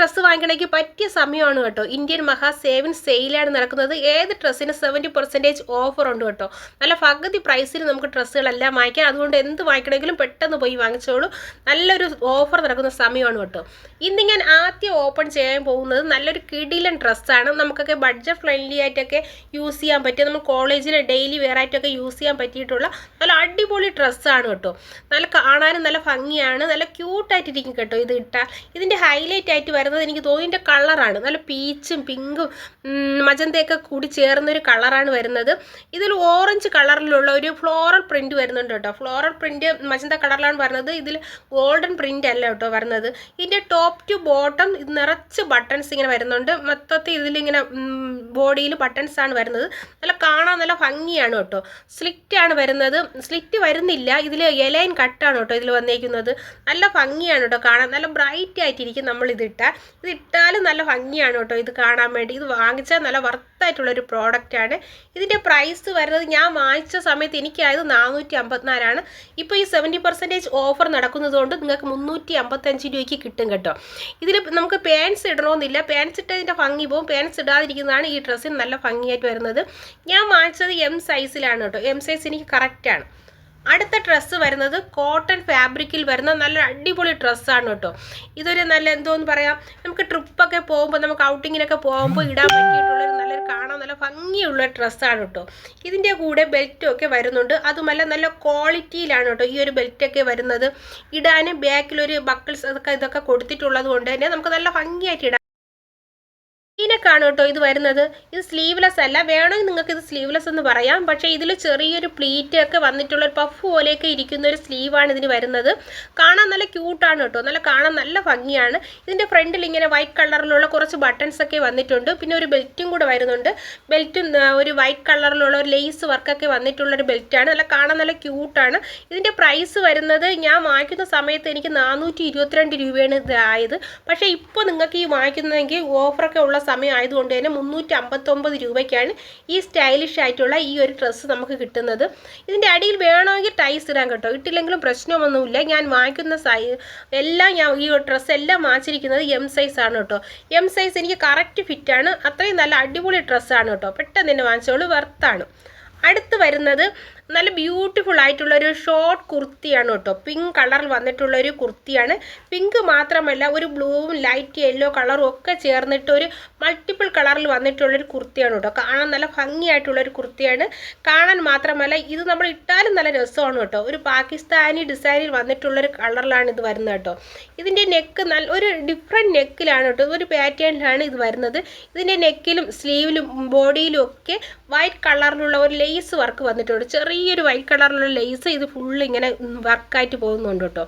Dress വാങ്ങിക്കണമെങ്കിൽ പറ്റിയ സമയമാണ് കേട്ടോ. ഇന്ത്യൻ മഹാ സെയിലാണ് നടക്കുന്നത്. ഏത് ഡ്രസ്സിന് 70% ഓഫർ ഉണ്ട് കേട്ടോ. നല്ല പകുതി പ്രൈസിൽ നമുക്ക് ഡ്രസ്സുകളെല്ലാം വാങ്ങിക്കാം. അതുകൊണ്ട് എന്ത് വാങ്ങിക്കണമെങ്കിലും പെട്ടെന്ന് പോയി വാങ്ങിച്ചോളൂ. നല്ലൊരു ഓഫർ നടക്കുന്ന സമയമാണ് കേട്ടോ. ഇന്ന് ഞാൻ ആദ്യം ഓപ്പൺ ചെയ്യാൻ പോകുന്നത് നല്ലൊരു കിടിലൻ ഡ്രസ്സാണ്. നമുക്കൊക്കെ ബഡ്ജറ്റ് ഫ്രണ്ട്ലി ആയിട്ടൊക്കെ യൂസ് ചെയ്യാൻ പറ്റിയ, നമ്മൾ കോളേജിൽ ഡെയിലി വെയർ ആയിട്ടൊക്കെ യൂസ് ചെയ്യാൻ പറ്റിയിട്ടുള്ള നല്ല അടിപൊളി ഡ്രസ്സാണ് കേട്ടോ. നല്ല കാണാനും നല്ല ഭംഗിയാണ്, നല്ല ക്യൂട്ടായിട്ടിരിക്കും കേട്ടോ. ഇത് ഇട്ടാൽ ഇതിൻ്റെ ഹൈലൈറ്റ് ആയിട്ട് വരുന്നത് എനിക്ക് തോന്നുന്നു ഇതിൻ്റെ കളറാണ്. നല്ല പീച്ചും പിങ്കും മജന്തയൊക്കെ കൂടി ചേർന്നൊരു കളറാണ് വരുന്നത്. ഇതിൽ ഓറഞ്ച് കളറിലുള്ള ഒരു ഫ്ലോറൽ പ്രിൻറ്റ് വരുന്നുണ്ട് കേട്ടോ. ഫ്ലോറൽ പ്രിൻറ്റ് മജന്ത കളറിലാണ് വരുന്നത്. ഇതിൽ ഗോൾഡൻ പ്രിൻ്റ് അല്ല കേട്ടോ വരുന്നത്. ഇതിൻ്റെ ടോപ്പ് ടു ബോട്ടം നിറച്ച് ബട്ടൺസ് ഇങ്ങനെ വരുന്നുണ്ട്. മൊത്തത്തിൽ ഇതിലിങ്ങനെ ബോഡിയിൽ ബട്ടൺസ് ആണ് വരുന്നത്. നല്ല കാണാൻ നല്ല ഭംഗിയാണ് കേട്ടോ. സ്ലിറ്റ് ആണ് വരുന്നത്. സ്ലിറ്റ് വരുന്നില്ല, ഇതിൽ എലൈൻ കട്ടാണ് കേട്ടോ ഇതിൽ വന്നേക്കുന്നത്. നല്ല ഭംഗിയാണ് കേട്ടോ കാണാൻ. നല്ല ബ്രൈറ്റ് ആയിട്ടിരിക്കും നമ്മൾ ഇതിട്ടാലും നല്ല ഭംഗിയാണ് കേട്ടോ ഇത് കാണാൻ വേണ്ടി. ഇത് വാങ്ങിച്ചാൽ നല്ല വർത്തായിട്ടുള്ളൊരു പ്രോഡക്റ്റാണ്. ഇതിൻ്റെ പ്രൈസ് വരുന്നത് ഞാൻ വാങ്ങിച്ച സമയത്ത് എനിക്കായത് 454. ഇപ്പോൾ ഈ 70% ഓഫർ നടക്കുന്നത് കൊണ്ട് നിങ്ങൾക്ക് 355 രൂപയ്ക്ക് കിട്ടും കേട്ടോ. ഇതിൽ നമുക്ക് പാൻസ് ഇടണമെന്നില്ല. പാൻസ് ഇട്ടതിൻ്റെ ഭംഗി പോകും. പാൻസ് ഇടാതിരിക്കുന്നതാണ് ഈ ഡ്രസ്സിന് നല്ല ഭംഗിയായിട്ട് വരുന്നത്. ഞാൻ വാങ്ങിച്ചത് എം സൈസിലാണ് കേട്ടോ. എം സൈസ് എനിക്ക് കറക്റ്റാണ്. അടുത്ത ഡ്രസ്സ് വരുന്നത് കോട്ടൺ ഫാബ്രിക്കിൽ വരുന്ന നല്ല അടിപൊളി ഡ്രസ്സാണ് കേട്ടോ. ഇതൊരു നല്ല എന്തോന്ന് പറയാം, നമുക്ക് ട്രിപ്പൊക്കെ പോകുമ്പോൾ, നമുക്ക് ഔട്ടിങ്ങിനൊക്കെ പോകുമ്പോൾ ഇടാൻ പറ്റിയിട്ടുള്ളൊരു നല്ലൊരു കാണാൻ നല്ല ഭംഗിയുള്ള ഡ്രസ്സാണ് കേട്ടോ. ഇതിൻ്റെ കൂടെ ബെൽറ്റും ഒക്കെ വരുന്നുണ്ട്. അതുമല്ല നല്ല ക്വാളിറ്റിയിലാണ് കേട്ടോ ഈ ഒരു ബെൽറ്റൊക്കെ വരുന്നത്. ഇടാനും ബാക്കിലൊരു ബക്കിൾസ് ഇതൊക്കെ കൊടുത്തിട്ടുള്ളത് കൊണ്ട് തന്നെ നമുക്ക് നല്ല ഭംഗിയായിട്ട് ഇടാം. ഇതിനൊക്കെയാണ് കേട്ടോ ഇത് വരുന്നത്. ഇത് സ്ലീവ്ലെസ് അല്ല, വേണമെങ്കിൽ നിങ്ങൾക്ക് ഇത് സ്ലീവ്ലെസ് എന്ന് പറയാം. പക്ഷേ ഇതിൽ ചെറിയൊരു പ്ലീറ്റ് ഒക്കെ വന്നിട്ടുള്ള ഒരു പഫ് പോലെയൊക്കെ ഇരിക്കുന്ന ഒരു സ്ലീവാണ് ഇതിന് വരുന്നത്. കാണാൻ നല്ല ക്യൂട്ടാണ് കേട്ടോ. കാണാൻ നല്ല ഭംഗിയാണ്. ഇതിൻ്റെ ഫ്രണ്ടിൽ ഇങ്ങനെ വൈറ്റ് കളറിലുള്ള കുറച്ച് ബട്ടൺസ് ഒക്കെ വന്നിട്ടുണ്ട്. പിന്നെ ഒരു ബെൽറ്റും കൂടെ വരുന്നുണ്ട്. ബെൽറ്റും ഒരു വൈറ്റ് കളറിലുള്ള ഒരു ലേസ് വർക്കൊക്കെ വന്നിട്ടുള്ളൊരു ബെൽറ്റാണ്. നല്ല കാണാൻ നല്ല ക്യൂട്ടാണ്. ഇതിൻ്റെ പ്രൈസ് വരുന്നത് ഞാൻ വാങ്ങിക്കുന്ന സമയത്ത് എനിക്ക് 422 രൂപയാണ് ഇതായത്. പക്ഷേ ഇപ്പോൾ നിങ്ങൾക്ക് ഈ വാങ്ങിക്കുന്നതെങ്കിൽ ഓഫറൊക്കെ ഉള്ള സമയം ആയതുകൊണ്ട് തന്നെ 359 രൂപയ്ക്കാണ് ഈ സ്റ്റൈലിഷ് ആയിട്ടുള്ള ഈ ഒരു ഡ്രസ്സ് നമുക്ക് കിട്ടുന്നത്. ഇതിൻ്റെ അടിയിൽ വേണമെങ്കിൽ ടൈസ് ഇടാൻ കേട്ടോ. ഇട്ടില്ലെങ്കിലും പ്രശ്നമൊന്നുമില്ല. ഞാൻ വാങ്ങിക്കുന്ന ഈ ഡ്രസ്സ് എല്ലാം വാങ്ങിച്ചിരിക്കുന്നത് എം സൈസ് ആണ് കേട്ടോ. എം സൈസ് എനിക്ക് കറക്റ്റ് ഫിറ്റാണ്. അത്രയും നല്ല അടിപൊളി ഡ്രസ്സാണ് കേട്ടോ. പെട്ടെന്ന് തന്നെ വാങ്ങിച്ചോളൂ, വർത്താണ്. അടുത്ത് വരുന്നത് നല്ല ബ്യൂട്ടിഫുൾ ആയിട്ടുള്ളൊരു ഷോർട്ട് കുർത്തിയാണ് കേട്ടോ. പിങ്ക് കളറിൽ വന്നിട്ടുള്ളൊരു കുർത്തിയാണ്. പിങ്ക് മാത്രമല്ല, ഒരു ബ്ലൂവും ലൈറ്റ് യെല്ലോ കളറും ഒക്കെ ചേർന്നിട്ട് ഒരു മൾട്ടിപ്പിൾ കളറിൽ വന്നിട്ടുള്ളൊരു കുർത്തിയാണ് കേട്ടോ. കാണാൻ നല്ല ഭംഗിയായിട്ടുള്ളൊരു കുർത്തിയാണ്. കാണാൻ മാത്രമല്ല ഇത് നമ്മൾ ഇട്ടാലും നല്ല രസമാണ് കേട്ടോ. ഒരു പാകിസ്ഥാനി ഡിസൈനിൽ വന്നിട്ടുള്ളൊരു കളറിലാണ് ഇത് വരുന്നത് കേട്ടോ. ഇതിൻ്റെ നെക്ക് ഒരു ഡിഫറെൻറ്റ് നെക്കിലാണ് കേട്ടോ. ഒരു പാറ്റേണിലാണ് ഇത് വരുന്നത്. ഇതിൻ്റെ നെക്കിലും സ്ലീവിലും ബോഡിയിലും ഒക്കെ വൈറ്റ് കളറിലുള്ള ഒരു ലേസ് വർക്ക് വന്നിട്ടുണ്ട്. ചെറിയൊരു വൈറ്റ് കളറിലുള്ള ലേസ് ഇത് ഫുള്ള് ഇങ്ങനെ വർക്കായിട്ട് പോകുന്നുണ്ട് കേട്ടോ.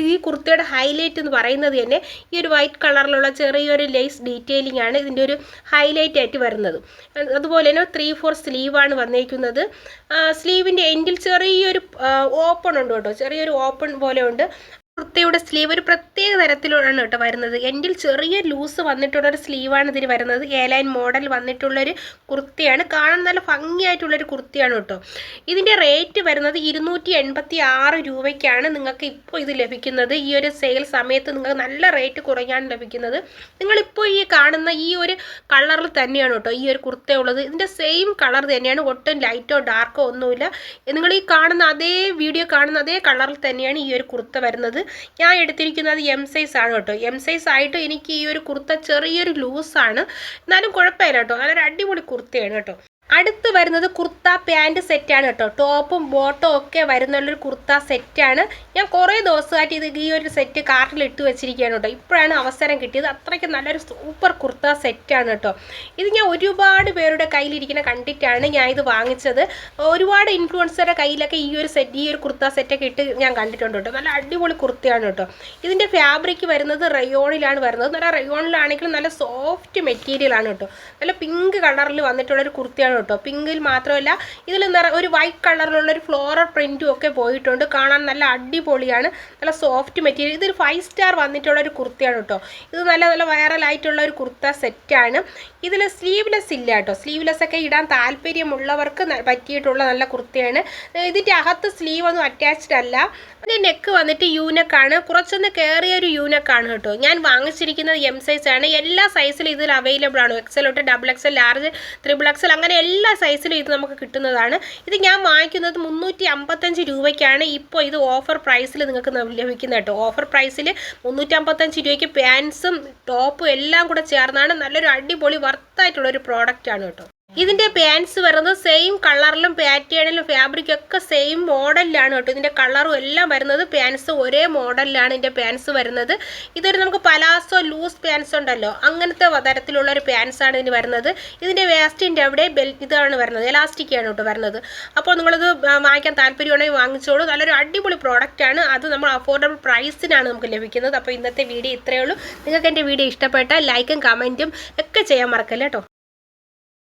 ഈ കുർത്തിയുടെ ഹൈലൈറ്റ് എന്ന് പറയുന്നത് തന്നെ ഈ ഒരു വൈറ്റ് കളറിലുള്ള ചെറിയൊരു ലേസ് ഡീറ്റെയിലിംഗ് ആണ് ഇതിൻ്റെ ഒരു ഹൈലൈറ്റ് ആയിട്ട് വരുന്നത്. അതുപോലെ തന്നെ 3/4 സ്ലീവാണ് വന്നിരിക്കുന്നത്. സ്ലീവിൻ്റെ എൻഡിൽ ചെറിയൊരു ഓപ്പൺ ഉണ്ട് കേട്ടോ. ചെറിയൊരു ഓപ്പൺ പോലെ ഉണ്ട്. കുർത്തയുടെ സ്ലീവ് ഒരു പ്രത്യേക തരത്തിലാണ് കേട്ടോ വരുന്നത്. എൻഡിൽ ചെറിയ ലൂസ് വന്നിട്ടുള്ളൊരു സ്ലീവാണ് ഇതിന് വരുന്നത്. എയർലൈൻ മോഡൽ വന്നിട്ടുള്ളൊരു കുർത്തിയാണ്. കാണാൻ നല്ല ഭംഗിയായിട്ടുള്ളൊരു കുർത്തിയാണ് കേട്ടോ. ഇതിൻ്റെ റേറ്റ് വരുന്നത് 286 രൂപയ്ക്കാണ് നിങ്ങൾക്ക് ഇപ്പോൾ ഇത് ലഭിക്കുന്നത്. ഈ ഒരു സെയിൽ സമയത്ത് നിങ്ങൾക്ക് നല്ല റേറ്റ് കുറയാൻ ലഭിക്കുന്നത്. നിങ്ങളിപ്പോൾ ഈ കാണുന്ന ഈ ഒരു കളറിൽ തന്നെയാണ് കേട്ടോ ഈ ഒരു കുർത്ത ഉള്ളത്. ഇതിൻ്റെ സെയിം കളർ തന്നെയാണ്. ഒട്ടും ലൈറ്റോ ഡാർക്കോ ഒന്നുമില്ല. നിങ്ങൾ ഈ കാണുന്ന വീഡിയോ കാണുന്ന അതേ കളറിൽ തന്നെയാണ് ഈ ഒരു കുർത്ത വരുന്നത്. ഞാൻ എടുത്തിരിക്കുന്നത് എം സൈസ് ആണ് കേട്ടോ. എം സൈസ് ആയിട്ട് എനിക്ക് ഈ ഒരു കുർത്ത ചെറിയൊരു ലൂസാണ്, എന്നാലും കുഴപ്പമില്ല കേട്ടോ. നല്ലൊരു അടിപൊളി കുർത്തയാണ് കേട്ടോ. അടുത്ത് വരുന്നത് കുർത്ത പാൻറ് സെറ്റാണ് കേട്ടോ. ടോപ്പും ബോട്ടും ഒക്കെ വരുന്നുള്ളൊരു കുർത്ത സെറ്റാണ്. ഞാൻ കുറേ ദിവസമായിട്ട് ഈ ഒരു സെറ്റ് കാർട്ടിൽ ഇട്ട് വെച്ചിരിക്കുകയാണ് കേട്ടോ. ഇപ്പോഴാണ് അവസരം കിട്ടിയത്. അത്രയ്ക്ക് നല്ലൊരു സൂപ്പർ കുർത്ത സെറ്റാണ് കേട്ടോ. ഇത് ഞാൻ ഒരുപാട് പേരുടെ കയ്യിലിരിക്കുന്ന കണ്ടിട്ടാണ് ഞാൻ ഇത് വാങ്ങിച്ചത്. ഒരുപാട് ഇൻഫ്ലുവൻസറുടെ കയ്യിലൊക്കെ ഈ ഒരു കുർത്ത സെറ്റൊക്കെ ഇട്ട് ഞാൻ കണ്ടിട്ടുണ്ട് കേട്ടോ. നല്ല അടിപൊളി കുർത്തയാണ് കേട്ടോ. ഇതിൻ്റെ ഫാബ്രിക് വരുന്നത് റയോണിലാണ് വരുന്നത്. നല്ല റയോണിലാണെങ്കിലും നല്ല സോഫ്റ്റ് മെറ്റീരിയലാണ് കേട്ടോ. നല്ല പിങ്ക് കളറിൽ വന്നിട്ടുള്ളൊരു കുർത്തയാണ് കേട്ടോ. പിങ്കിൽ മാത്രമല്ല ഇതിൽ ഒരു വൈറ്റ് കളറിലുള്ള ഒരു ഫ്ലോറൽ പ്രിൻറ്റും ഒക്കെ പോയിട്ടുണ്ട്. കാണാൻ നല്ല അടിപൊളിയാണ്, നല്ല സോഫ്റ്റ് മെറ്റീരിയൽ. ഇതൊരു 5 സ്റ്റാർ വന്നിട്ടുള്ള ഒരു കുർത്തയാണ് കേട്ടോ. ഇത് നല്ല നല്ല വൈറലായിട്ടുള്ള ഒരു കുർത്ത സെറ്റാണ്. ഇതിൽ സ്ലീവ്ലെസ് ഇല്ല കേട്ടോ. സ്ലീവ്ലെസ് ഒക്കെ ഇടാൻ താല്പര്യമുള്ളവർക്ക് പറ്റിയിട്ടുള്ള നല്ല കുർത്തയാണ്. ഇതിൻ്റെ അകത്ത് സ്ലീവ് ഒന്നും അറ്റാച്ച്ഡ് അല്ല. ഇതിൻ്റെ നെക്ക് വന്നിട്ട് യൂനക്കാണ്, കുറച്ചൊന്ന് കയറിയ ഒരു യൂനക്കാണ് കേട്ടോ. ഞാൻ വാങ്ങിച്ചിരിക്കുന്നത് എം സൈസ് ആണ്. എല്ലാ സൈസിലും ഇതിൽ അവൈലബിൾ ആണ്. എക്സൽ തൊട്ട് XXL, ലാർജ്, XXL അങ്ങനെ എല്ലാ സൈസിലും ഇത് നമുക്ക് കിട്ടുന്നതാണ്. ഇത് ഞാൻ വാങ്ങിക്കുന്നത് 355 രൂപയ്ക്കാണ്. ഇപ്പോൾ ഇത് ഓഫർ പ്രൈസിൽ നിങ്ങൾക്ക് ലഭിക്കുന്നത് കേട്ടോ. ഓഫർ പ്രൈസിൽ 355 രൂപയ്ക്ക് പാൻസും ടോപ്പും എല്ലാം കൂടെ ചേർന്നാണ് നല്ലൊരു അടിപൊളി വർത്തായിട്ടുള്ളൊരു പ്രോഡക്റ്റാണ് കേട്ടോ. ഇതിൻ്റെ പാൻസ് വരുന്നത് സെയിം കളറിലും പാറ്റേണിലും ഫാബ്രിക് ഒക്കെ സെയിം മോഡലിലാണ് കേട്ടോ. ഇതിൻ്റെ കളറും എല്ലാം വരുന്നത് പാൻസ് ഒരേ മോഡലിലാണ് ഇതിൻ്റെ പാൻസ് വരുന്നത്. ഇതൊരു നമുക്ക് പലാസോ ലൂസ് പാൻസ് ഉണ്ടല്ലോ, അങ്ങനത്തെ തരത്തിലുള്ള ഒരു പാൻസാണ് ഇതിന് വരുന്നത്. ഇതിൻ്റെ വേസ്റ്റിൻ്റെ അവിടെ ഇതാണ് വരുന്നത്, എലാസ്റ്റിക്കാണ് കേട്ടോ വരുന്നത്. അപ്പോൾ നിങ്ങളിത് വാങ്ങിക്കാൻ താല്പര്യമുണ്ടെങ്കിൽ വാങ്ങിച്ചോളൂ. നല്ലൊരു അടിപൊളി പ്രോഡക്റ്റാണ്. അത് നമ്മൾ അഫോർഡബിൾ പ്രൈസിനാണ് നമുക്ക് ലഭിക്കുന്നത്. അപ്പോൾ ഇന്നത്തെ വീഡിയോ ഇത്രയേ ഉള്ളൂ. നിങ്ങൾക്ക് എൻ്റെ വീഡിയോ ഇഷ്ടപ്പെട്ടാൽ ലൈക്കും കമൻറ്റും ഒക്കെ ചെയ്യാൻ മറക്കല്ലേ കേട്ടോ.